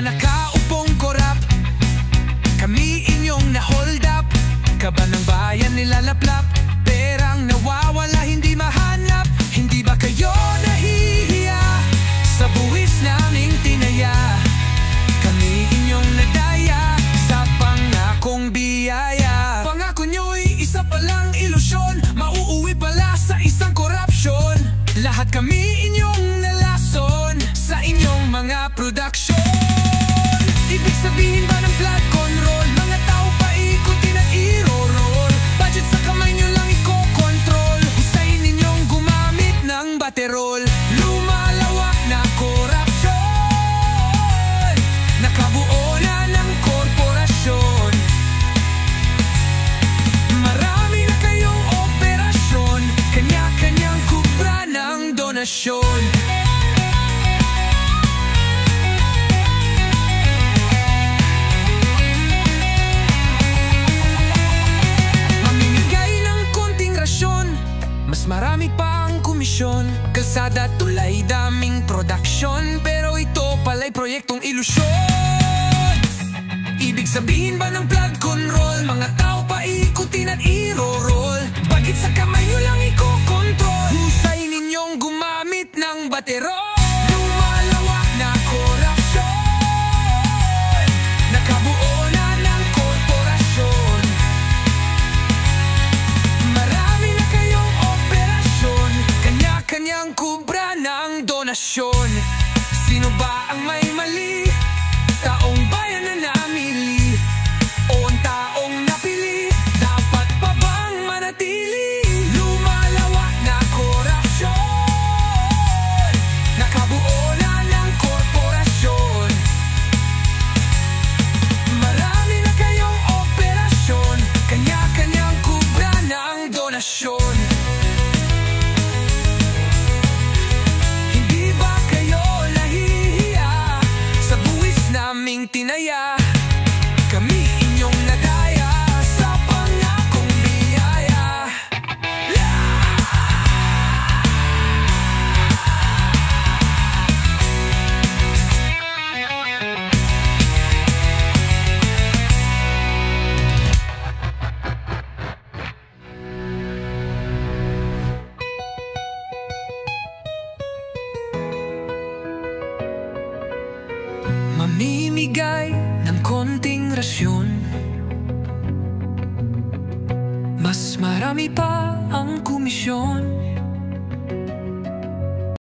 mga nakaupong korap, kami inyong na-hold up. Kaban ng bayan nilalaplap, perang nawawala hindi mahanap. Hindi ba kayo nahihiya sa buwis naming tinaya? Kami inyong nadaya sa pangakong biyaya. Pangako nyo'y isa palang ilusyon, mauuwi pala sa isang korupsyon. Lahat kami inyong nalason sa inyong mga production. Ibig sabihin ba ng flood control? Mga tao paikutin at i-roll. Budget sa kamay nyo lang i-control. Husayin ninyong gumamit ng baterol. Lumalawak na korupsyon, nakabuo na ng korporasyon. Marami na kayong operasyon, kanya-kanyang kubra ng donasyon. Mas marami pa ang komisyon, kalsada, tulay, daming production. Pero ito pala'y proyektong ilusyon. Ibig sabihin ba ng flood control? Mga tao paikutin at i-roll. Bagit sa kamay nyo lang i-control. Husay ninyong gumamit ng baterol. Lumalawak na korupsyon, nakabuo na ng korporasyon. Marami na kayong operasyon, kanya-kanyang kubra ng donasyon. Sino ba ang may mali? Taong bayan na namili o ang taong napili? Dapat pa bang manatili? Lumalawak na korupsyon, nakabuo na ng korporasyon. Marami na kayong operasyon, kanya-kanyang kubra ng donasyon. Hindi ba kayo nahihiya sa buwis naming tinaya? Kami inyong nadaya sa pangakong biyaya. Mamimigay ng konting rasyon, mas marami pa ang komisyon.